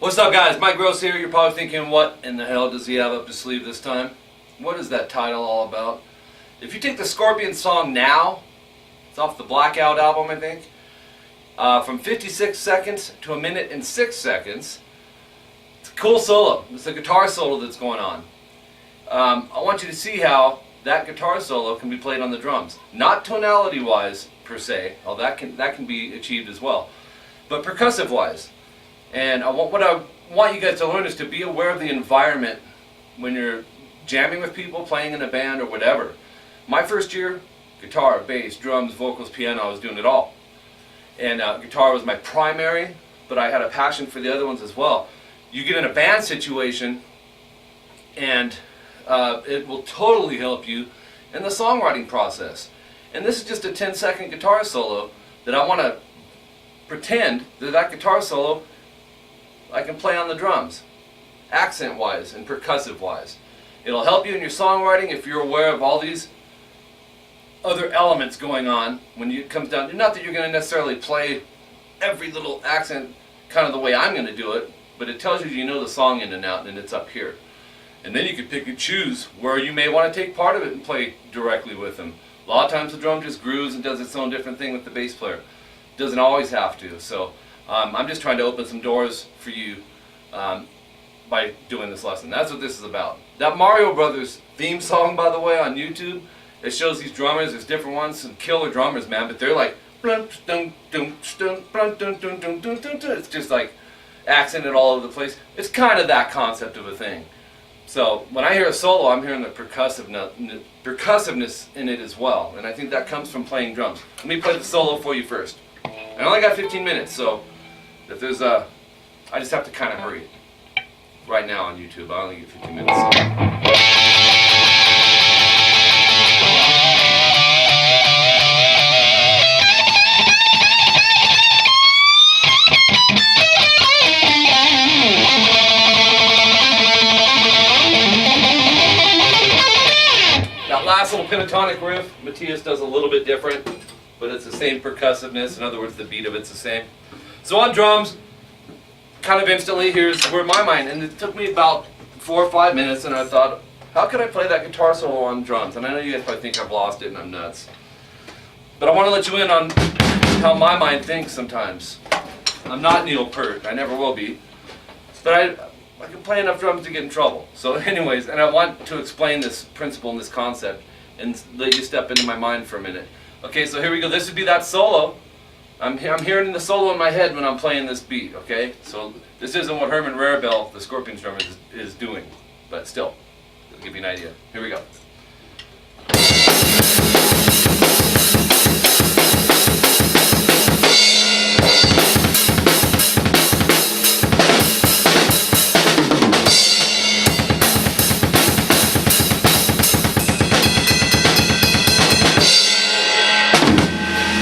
What's up, guys? Mike Gross here. You're probably thinking, what in the hell does he have up his sleeve this time? What is that title all about? If you take the Scorpions song Now, it's off the Blackout album, I think, from 56 seconds to 1 minute and 6 seconds, it's a cool solo. It's a guitar solo that's going on. I want you to see how that guitar solo can be played on the drums. Not tonality-wise, per se, although that can be achieved as well, but percussive-wise. And what I want you guys to learn is to be aware of the environment when you're jamming with people, playing in a band, or whatever. My first year, guitar, bass, drums, vocals, piano, I was doing it all. And guitar was my primary, but I had a passion for the other ones as well. You get in a band situation, and it will totally help you in the songwriting process. And this is just a 10-second guitar solo that I want to pretend that guitar solo I can play on the drums, accent-wise and percussive-wise. It'll help you in your songwriting if you're aware of all these other elements going on when it comes down. Not that you're going to necessarily play every little accent kind of the way I'm going to do it, but it tells you know the song in and out, and it's up here. And then you can pick and choose where you may want to take part of it and play directly with them. A lot of times the drum just grooves and does its own different thing with the bass player. Doesn't always have to. So I'm just trying to open some doors for you by doing this lesson. That's what this is about. That Mario Brothers theme song, by the way, on YouTube, it shows these drummers. There's different ones, some killer drummers, man, but they're like, it's just like accented all over the place. It's kind of that concept of a thing. So when I hear a solo, I'm hearing the percussiveness in it as well, and I think that comes from playing drums. Let me play the solo for you first. I only got 15 minutes, so if there's I just have to kind of hurry right now on YouTube. I only get 15 minutes. That last little pentatonic riff, Matthias does a little bit different, but it's the same percussiveness. In other words, the beat of it's the same. So on drums, kind of instantly, here's where my mind, and it took me about 4 or 5 minutes, and I thought, how could I play that guitar solo on drums? And I know you guys probably think I've lost it and I'm nuts, but I want to let you in on how my mind thinks sometimes. I'm not Neil Peart, I never will be, but I can play enough drums to get in trouble. So anyways, and I want to explain this principle and this concept and let you step into my mind for a minute. Okay, so here we go. This would be that solo. I'm hearing the solo in my head when I'm playing this beat, okay? So this isn't what Herman Rarebell, the Scorpions drummer, is doing, but still, it'll give you an idea. Here we go.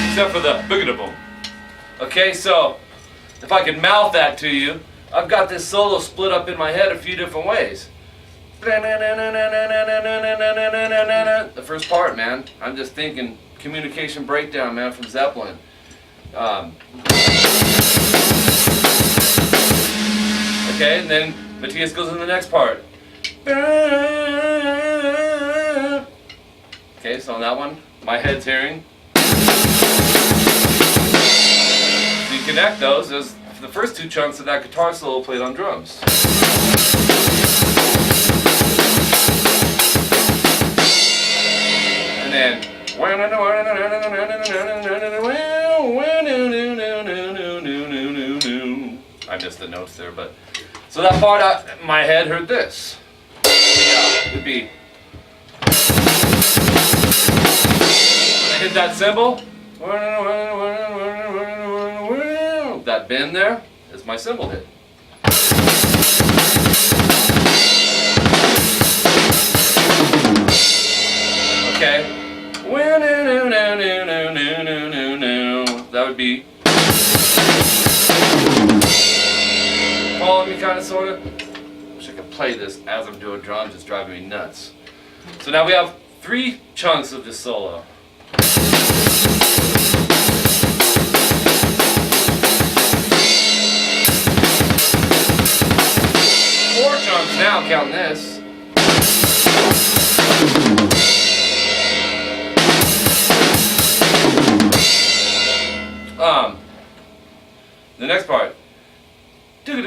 Except for the boogada-boom. Okay, so if I could mouth that to you, I've got this solo split up in my head a few different ways. The first part, man, I'm just thinking communication breakdown, man, from Zeppelin. Okay, and then Matthias goes in the next part. Okay, so on that one, my head's hearing. Connect those as the first 2 chunks of that guitar solo played on drums. And then I missed the notes there, but so that part my head heard this. Yeah, it would be when I hit that cymbal. That bend there is my cymbal hit. Okay. That would be. Following me, kind of, sort of. Wish I could play this as I'm doing drums. It's driving me nuts. So now we have 3 chunks of this solo. now, counting this. The next part. Damn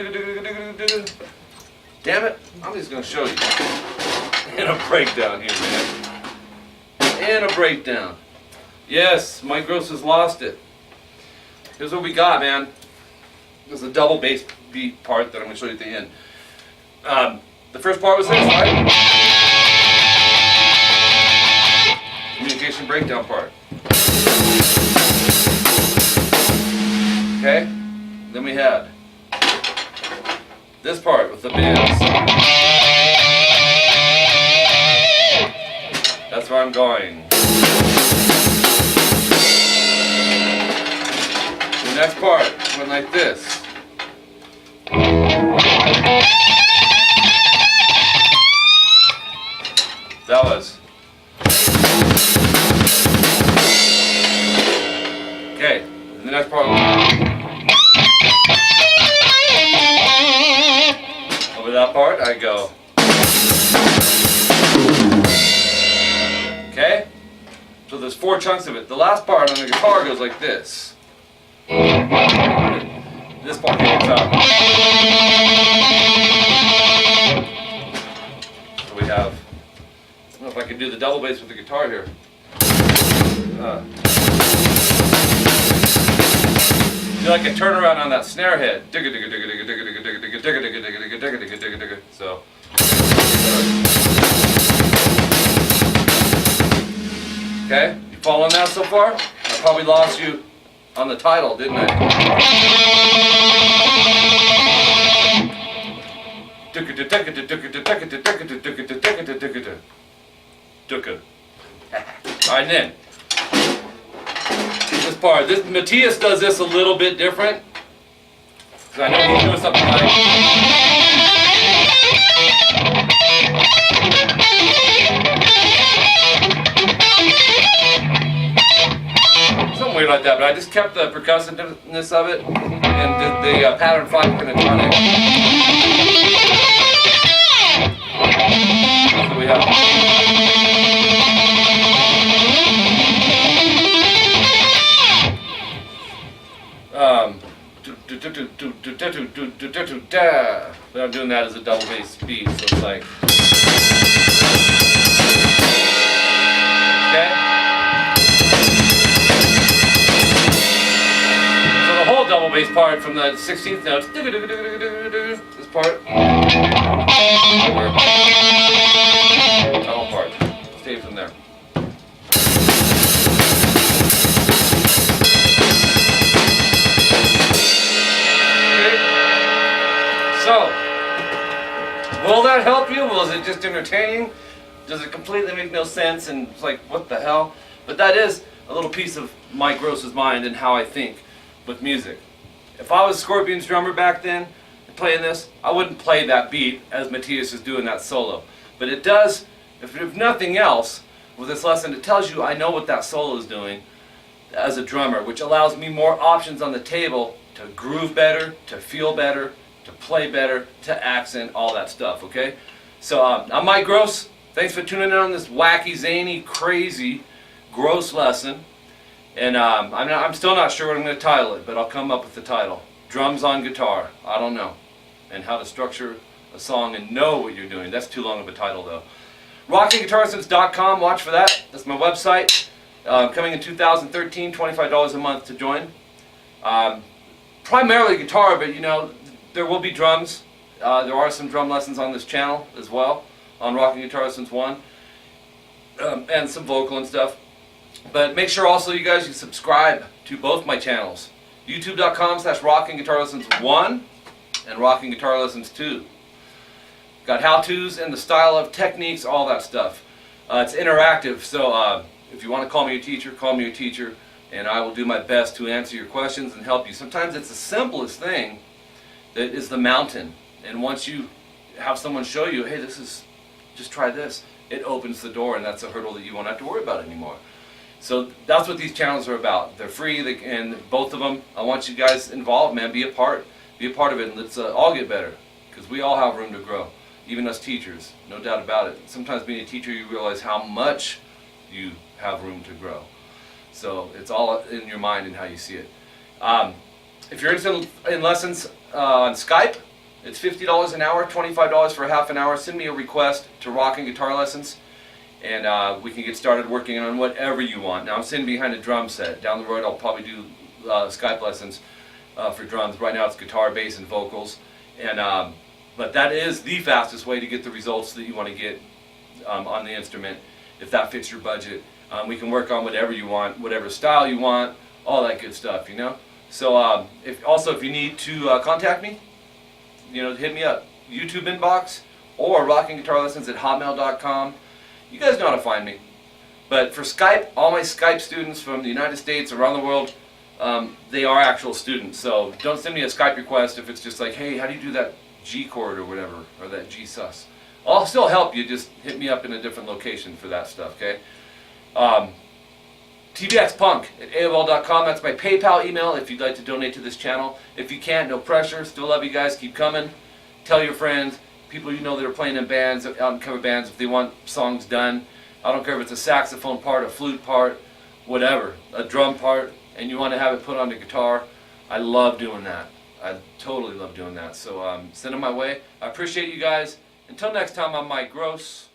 it, I'm just gonna show you. In a breakdown here, man. In a breakdown. Yes, Mike Gross has lost it. Here's what we got, man. There's a double bass beat part that I'm gonna show you at the end. The first part was this, right? Communication breakdown part. Okay? Then we had this part with the bands. That's where I'm going. The next part went like this. That was. Okay, and the next part. Over that part, I go. Okay? So there's 4 chunks of it. The last part on the guitar goes like this. This part gets up. So we have. I don't know if I can do the double bass with the guitar here. Do like a turnaround on that snare head. So. Okay, you following that so far? I probably lost you on the title, didn't I? Alright, then. This part. Matthias does this a little bit different. Because I know he's doing something like. Something weird like that, but I just kept the percussiveness of it and did the pattern 5 pentatonic. That's what we have. But I'm doing that as a double bass beat, so it's like. Okay? So the whole double bass part from the 16th note, this part, tunnel part, stay from there. So, will that help you? Was it just entertaining? Does it completely make no sense and it's like, what the hell? But that is a little piece of Mike Gross's mind and how I think with music. If I was Scorpions drummer back then, playing this, I wouldn't play that beat as Matthias is doing that solo. But it does, if nothing else, with this lesson, it tells you I know what that solo is doing as a drummer, which allows me more options on the table to groove better, to feel better, to play better, to accent, all that stuff, okay? So I'm Mike Gross. Thanks for tuning in on this wacky, zany, crazy, gross lesson. And I'm still not sure what I'm going to title it, but I'll come up with the title. Drums on Guitar. I don't know. And how to structure a song and know what you're doing. That's too long of a title, though. RockingGuitarLessons.com. Watch for that. That's my website. Coming in 2013, $25 a month to join. Primarily guitar, but you know, there will be drums. There are some drum lessons on this channel as well, on Rocking Guitar Lessons 1, and some vocal and stuff. But make sure also you guys subscribe to both my channels, youtube.com/RockingGuitarLessons1 and Rocking Guitar Lessons 2. Got how-tos and the style of techniques, all that stuff. It's interactive, so if you want to call me a teacher, call me a teacher, and I will do my best to answer your questions and help you. Sometimes it's the simplest thing that is the mountain, and once you have someone show you, hey, just try this, it opens the door, and that's a hurdle that you won't have to worry about anymore. So that's what these channels are about. They're free, and both of them, I want you guys involved, man. Be a part of it, and let's all get better, because we all have room to grow. even us teachers, no doubt about it. Sometimes being a teacher, you realize how much you have room to grow. So it's all in your mind and how you see it. If you're interested in lessons on Skype, it's $50 an hour, $25 for a half an hour. Send me a request to Rockin' Guitar Lessons, and we can get started working on whatever you want. Now I'm sitting behind a drum set. Down the road I'll probably do Skype lessons for drums. Right now it's guitar, bass, and vocals. And but that is the fastest way to get the results that you want to get on the instrument, if that fits your budget. We can work on whatever you want, whatever style you want, all that good stuff, you know. So if you need to contact me, you know, hit me up, YouTube inbox or rockingguitarlessons@hotmail.com. You guys know how to find me. But for Skype, all my Skype students from the United States, around the world, they are actual students. So don't send me a Skype request if it's just like, hey, how do you do that G chord or whatever, or that G sus. I'll still help you, just hit me up in a different location for that stuff, okay? tvxpunk@aol.com, that's my PayPal email if you'd like to donate to this channel. If you can't, no pressure, still love you guys, keep coming. Tell your friends, people you know that are playing in bands, out in cover bands, if they want songs done. I don't care if it's a saxophone part, a flute part, whatever, a drum part, and you want to have it put on the guitar. I love doing that. I totally love doing that. So send them my way. I appreciate you guys. Until next time, I'm Mike Gross.